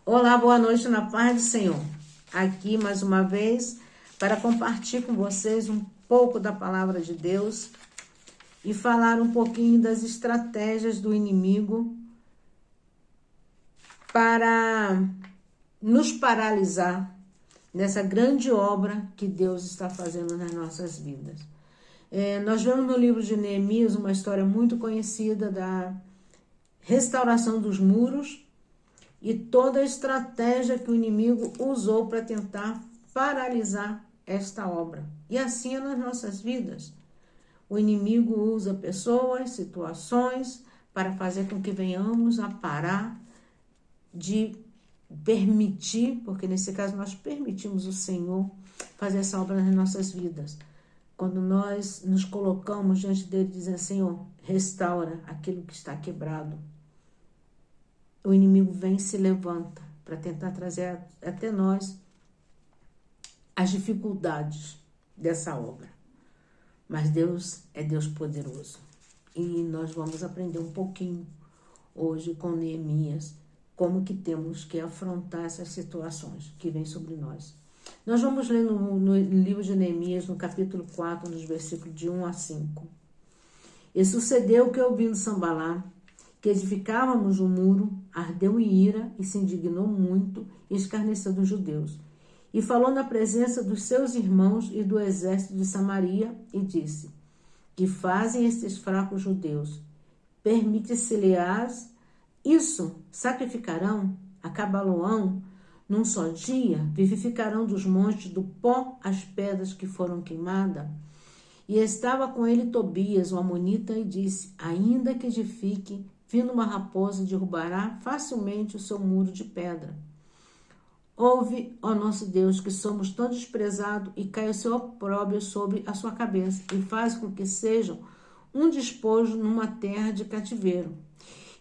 Olá, boa noite na paz do Senhor. Aqui mais uma vez para compartilhar com vocês um pouco da palavra de Deus e falar um pouquinho das estratégias do inimigo para nos paralisar nessa grande obra que Deus está fazendo nas nossas vidas. Nós vemos no livro de Neemias uma história muito conhecida da restauração dos muros e toda a estratégia que o inimigo usou para tentar paralisar esta obra. E assim é nas nossas vidas. O inimigo usa pessoas, situações, para fazer com que venhamos a parar de permitir, porque nesse caso nós permitimos o Senhor fazer essa obra nas nossas vidas. Quando nós nos colocamos diante dele e dizemos, Senhor, restaura aquilo que está quebrado. O inimigo vem e se levanta para tentar trazer até nós as dificuldades dessa obra. Mas Deus é Deus poderoso. E nós vamos aprender um pouquinho hoje com Neemias como que temos que afrontar essas situações que vêm sobre nós. Nós vamos ler no livro de Neemias, no capítulo 4, nos versículos de 1 a 5. E sucedeu que, ouvindo Sambalá, que edificávamos o muro, ardeu em ira e se indignou muito e escarneceu dos judeus. E falou na presença dos seus irmãos e do exército de Samaria e disse, que fazem estes fracos judeus? Permite-se-lhes isso? Sacrificarão? Acabá-lo-ão? Num só dia? Vivificarão dos montes do pó as pedras que foram queimadas? E estava com ele Tobias, o amonita, e disse, ainda que edifique, vindo uma raposa, derrubará facilmente o seu muro de pedra. Ouve, ó nosso Deus, que somos tão desprezados, e cai o seu opróbrio sobre a sua cabeça, e faz com que sejam um despojo numa terra de cativeiro.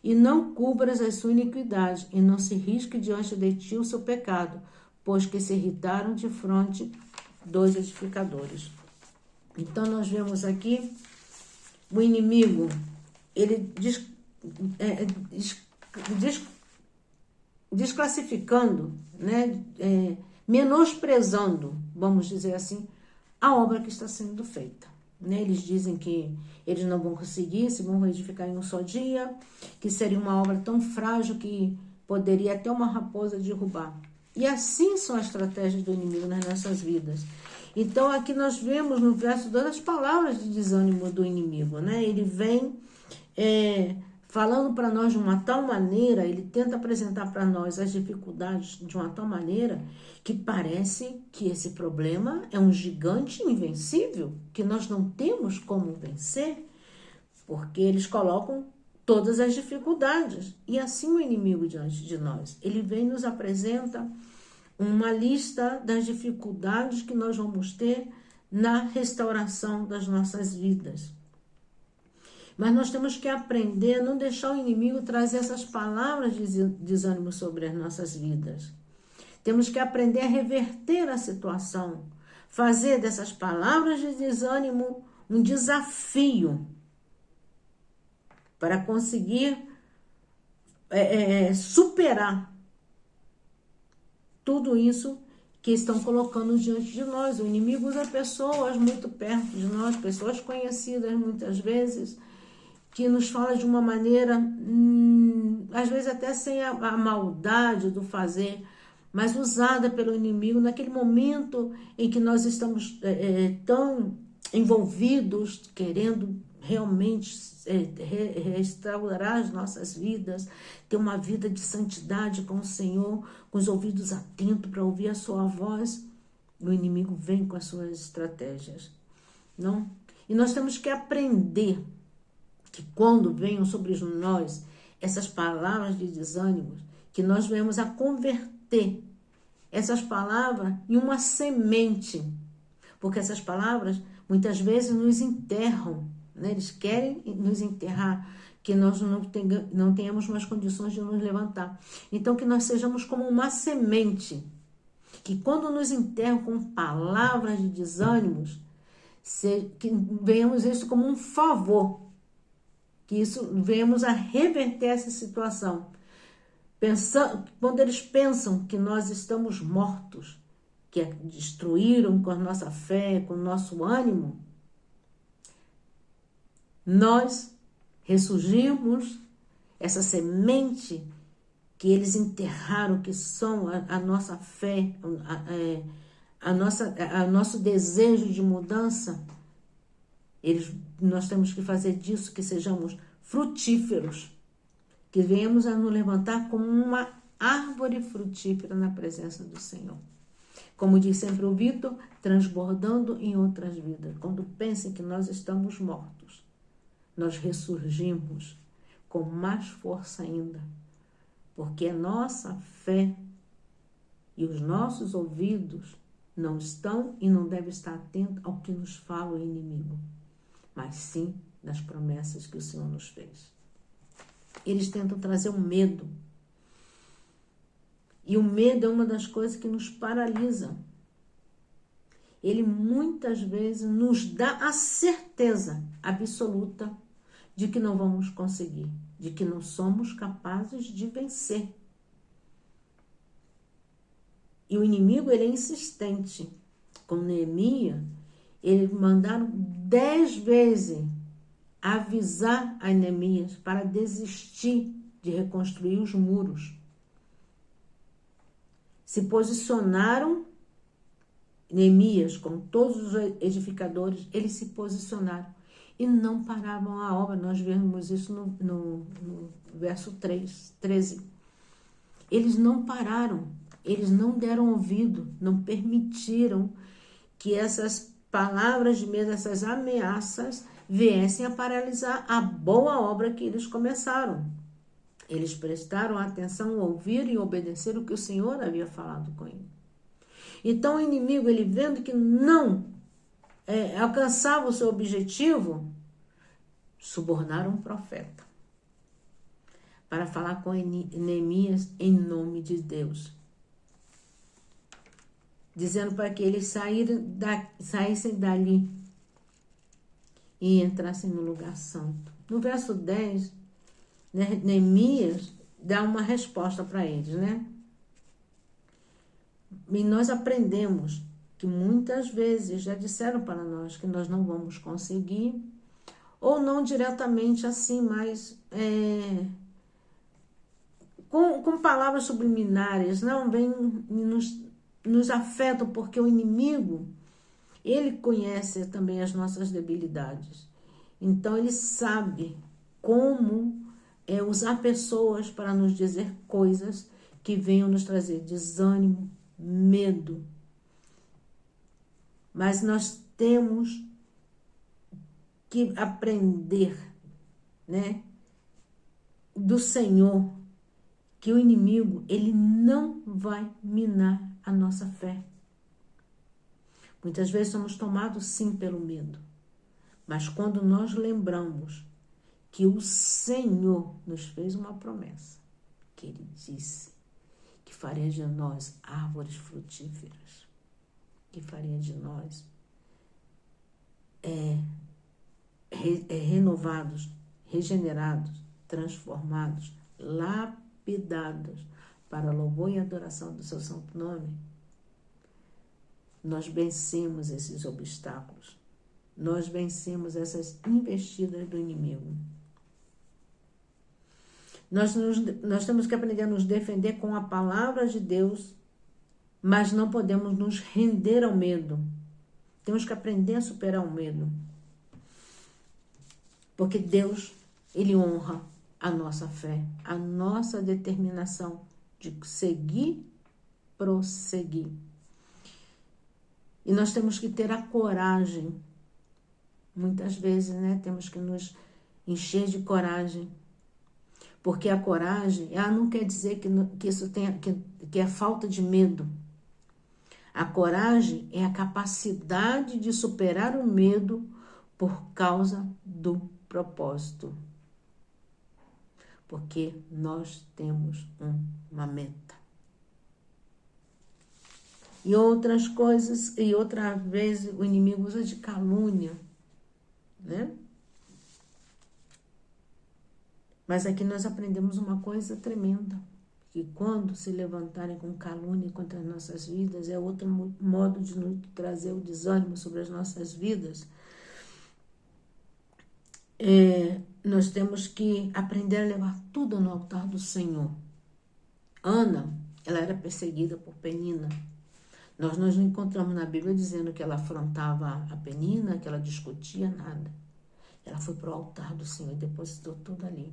E não cubras a sua iniquidade, e não se risque diante de ti o seu pecado, pois que se irritaram de fronte dos edificadores. Então, nós vemos aqui o inimigo, ele desclassificando, né, menosprezando, vamos dizer assim, a obra que está sendo feita. Né? Eles dizem que eles não vão conseguir, se vão edificar em um só dia, que seria uma obra tão frágil que poderia até uma raposa derrubar. E assim são as estratégias do inimigo nas nossas vidas. Então, aqui nós vemos no verso 2 as palavras de desânimo do inimigo. Né? Ele vem falando para nós de uma tal maneira, ele tenta apresentar para nós as dificuldades de uma tal maneira que parece que esse problema é um gigante invencível, que nós não temos como vencer, porque eles colocam todas as dificuldades. E assim o inimigo diante de nós, ele vem e nos apresenta uma lista das dificuldades que nós vamos ter na restauração das nossas vidas. Mas nós temos que aprender a não deixar o inimigo trazer essas palavras de desânimo sobre as nossas vidas. Temos que aprender a reverter a situação, fazer dessas palavras de desânimo um desafio para conseguir superar tudo isso que estão colocando diante de nós. O inimigo usa pessoas muito perto de nós, pessoas conhecidas muitas vezes, que nos fala de uma maneira, às vezes até sem a maldade do fazer, mas usada pelo inimigo naquele momento em que nós estamos tão envolvidos, querendo realmente restaurar as nossas vidas, ter uma vida de santidade com o Senhor, com os ouvidos atentos para ouvir a sua voz. O inimigo vem com as suas estratégias, não? E nós temos que aprender que quando venham sobre nós essas palavras de desânimo, que nós venhamos a converter essas palavras em uma semente, porque essas palavras muitas vezes nos enterram, né? Eles querem nos enterrar, que nós não tenhamos mais condições de nos levantar. Então, que nós sejamos como uma semente, que quando nos enterram com palavras de desânimos, que venhamos isso como um favor, que isso venhamos a reverter essa situação, quando eles pensam que nós estamos mortos, que destruíram com a nossa fé, com o nosso ânimo, nós ressurgimos, essa semente que eles enterraram, que são a nossa fé, nosso desejo de mudança, nós temos que fazer disso, que sejamos frutíferos, que venhamos a nos levantar como uma árvore frutífera na presença do Senhor. Como diz sempre o Vitor, transbordando em outras vidas. Quando pensem que nós estamos mortos, nós ressurgimos com mais força ainda, porque a nossa fé e os nossos ouvidos não estão e não devem estar atentos ao que nos fala o inimigo, mas sim nas promessas que o Senhor nos fez. Eles tentam trazer um medo. E o medo é uma das coisas que nos paralisa. Ele muitas vezes nos dá a certeza absoluta de que não vamos conseguir, de que não somos capazes de vencer. E o inimigo, ele é insistente. Com Neemias, eles mandaram 10 vezes avisar a Neemias para desistir de reconstruir os muros. Se posicionaram, Neemias, com todos os edificadores, eles se posicionaram e não paravam a obra. Nós vemos isso no verso 13. Eles não pararam, eles não deram ouvido, não permitiram que essas palavras de medo, essas ameaças, viessem a paralisar a boa obra que eles começaram. Eles prestaram atenção, ouviram e obedeceram o que o Senhor havia falado com ele. Então o inimigo, ele vendo que não alcançava o seu objetivo, subornaram um profeta para falar com Neemias em nome de Deus, dizendo para que eles saíssem dali e entrassem no lugar santo. No verso 10, Neemias dá uma resposta para eles, né? E nós aprendemos que muitas vezes já disseram para nós que nós não vamos conseguir, ou não diretamente assim, mas com palavras subliminares, não vem nos afetam, porque o inimigo, ele conhece também as nossas debilidades. Então ele sabe como usar pessoas para nos dizer coisas que venham nos trazer desânimo, medo. Mas nós temos que aprender, né, do Senhor, que o inimigo, ele não vai minar a nossa fé. Muitas vezes somos tomados sim pelo medo, mas quando nós lembramos que o Senhor nos fez uma promessa, que ele disse que faria de nós árvores frutíferas, que faria de nós renovados, regenerados, transformados, lapidados para louvor e adoração do seu santo nome. Nós vencemos esses obstáculos, nós vencemos essas investidas do inimigo. Nós temos que aprender a nos defender com a palavra de Deus, mas não podemos nos render ao medo. Temos que aprender a superar o medo. Porque Deus, ele honra a nossa fé, a nossa determinação de seguir, prosseguir. E nós temos que ter a coragem. Muitas vezes, né, temos que nos encher de coragem. Porque a coragem, ela não quer dizer que isso que é falta de medo. A coragem é a capacidade de superar o medo por causa do propósito. Porque nós temos uma meta. E outras coisas, e outra vez o inimigo usa de calúnia, né? Mas aqui nós aprendemos uma coisa tremenda, que quando se levantarem com calúnia contra as nossas vidas, é outro modo de nos trazer o desânimo sobre as nossas vidas. Nós temos que aprender a levar tudo no altar do Senhor. Ana, ela era perseguida por Penina. Nós não encontramos na Bíblia dizendo que ela afrontava a Penina, que ela discutia, nada. Ela foi para o altar do Senhor e depositou tudo ali.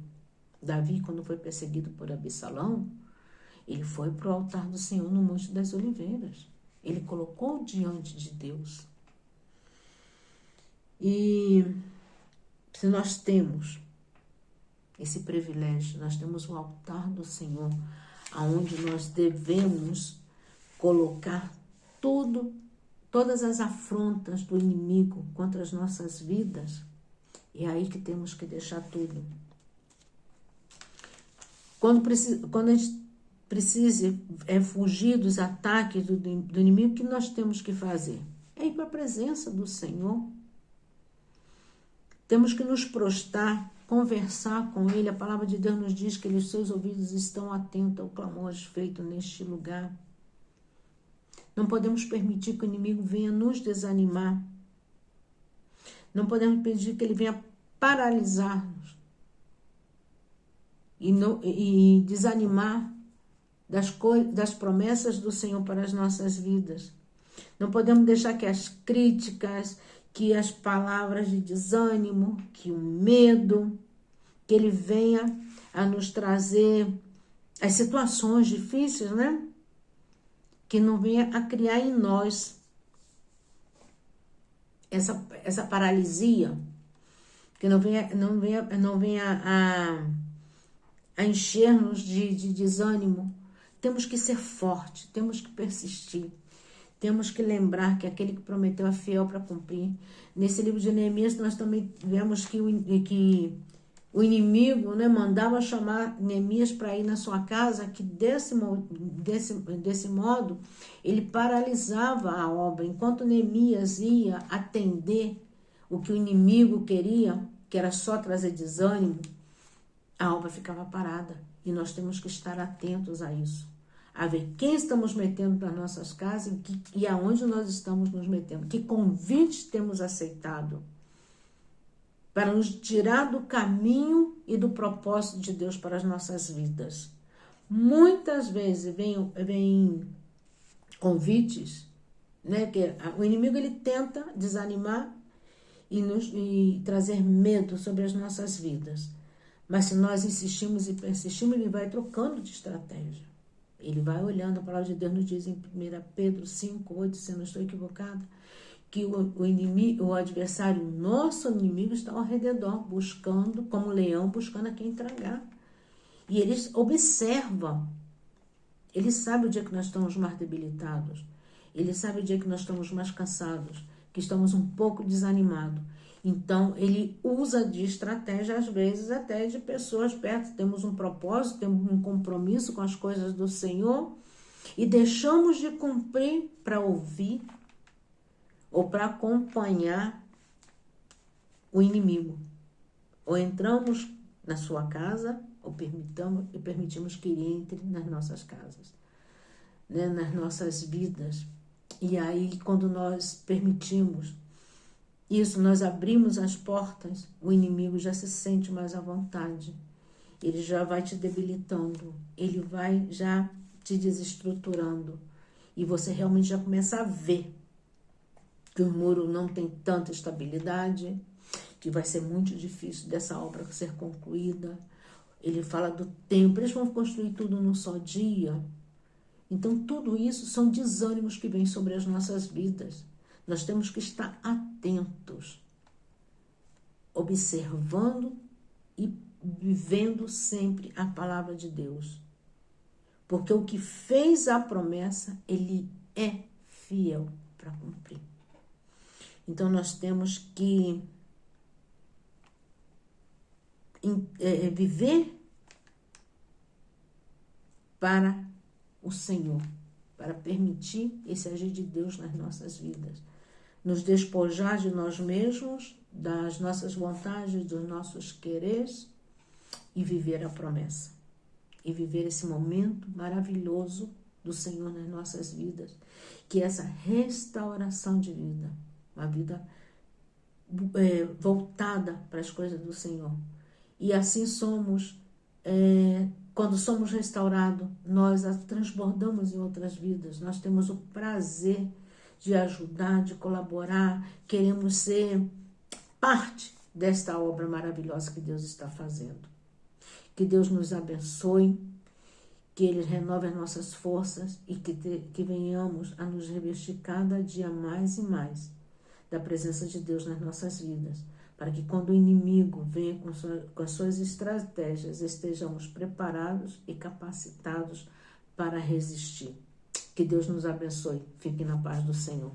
Davi, quando foi perseguido por Absalão, ele foi para o altar do Senhor no Monte das Oliveiras. Ele colocou diante de Deus. E se nós temos esse privilégio, nós temos o altar do Senhor, aonde nós devemos colocar todas as afrontas do inimigo contra as nossas vidas. É aí que temos que deixar tudo. Quando a gente precisa fugir dos ataques do inimigo, o que nós temos que fazer? É ir para a presença do Senhor. Temos que nos prostrar, conversar com Ele. A palavra de Deus nos diz que os seus ouvidos estão atentos ao clamor feito neste lugar. Não podemos permitir que o inimigo venha nos desanimar. Não podemos pedir que ele venha paralisar-nos e desanimar das promessas do Senhor para as nossas vidas. Não podemos deixar que as críticas, que as palavras de desânimo, que o medo, que ele venha a nos trazer as situações difíceis, né? Que não venha a criar em nós essa paralisia, que não venha a encher-nos de desânimo. Temos que ser fortes, temos que persistir, temos que lembrar que aquele que prometeu é fiel para cumprir. Nesse livro de Neemias, nós também vemos que o inimigo, né, mandava chamar Neemias para ir na sua casa, que desse modo ele paralisava a obra. Enquanto Neemias ia atender o que o inimigo queria, que era só trazer desânimo, a obra ficava parada. E nós temos que estar atentos a isso, a ver quem estamos metendo para nossas casas e aonde nós estamos nos metendo, que convites temos aceitado, para nos tirar do caminho e do propósito de Deus para as nossas vidas. Muitas vezes vem convites, né, que o inimigo ele tenta desanimar e trazer medo sobre as nossas vidas. Mas se nós insistimos e persistimos, ele vai trocando de estratégia. Ele vai olhando, a palavra de Deus nos diz em 1 Pedro 5:8, se eu não estou equivocada, que o adversário, nosso inimigo, está ao redor, buscando, como um leão, buscando a quem tragar. E eles observam. Ele sabe o dia que nós estamos mais debilitados. Ele sabe o dia que nós estamos mais cansados, que estamos um pouco desanimados. Então, ele usa de estratégia, às vezes, até de pessoas perto. Temos um propósito, temos um compromisso com as coisas do Senhor e deixamos de cumprir para ouvir ou para acompanhar o inimigo. Ou entramos na sua casa, ou permitimos que ele entre nas nossas casas, né, nas nossas vidas. E aí, quando nós permitimos isso, nós abrimos as portas, o inimigo já se sente mais à vontade. Ele já vai te debilitando, ele vai já te desestruturando. E você realmente já começa a ver que o muro não tem tanta estabilidade, que vai ser muito difícil dessa obra ser concluída. Ele fala do tempo, eles vão construir tudo num só dia. Então, tudo isso são desânimos que vêm sobre as nossas vidas. Nós temos que estar atentos, observando e vivendo sempre a palavra de Deus. Porque o que fez a promessa, ele é fiel para cumprir. Então, nós temos que viver para o Senhor, para permitir esse agir de Deus nas nossas vidas. Nos despojar de nós mesmos, das nossas vontades, dos nossos quereres e viver a promessa. e viver esse momento maravilhoso do Senhor nas nossas vidas, que é essa restauração de vida, uma vida voltada para as coisas do Senhor. E assim somos, quando somos restaurados, nós transbordamos em outras vidas, nós temos o prazer de ajudar, de colaborar, queremos ser parte desta obra maravilhosa que Deus está fazendo. Que Deus nos abençoe, que Ele renove as nossas forças e que venhamos a nos revestir cada dia mais e mais da presença de Deus nas nossas vidas, para que quando o inimigo venha com as suas estratégias, estejamos preparados e capacitados para resistir. Que Deus nos abençoe. Fique na paz do Senhor.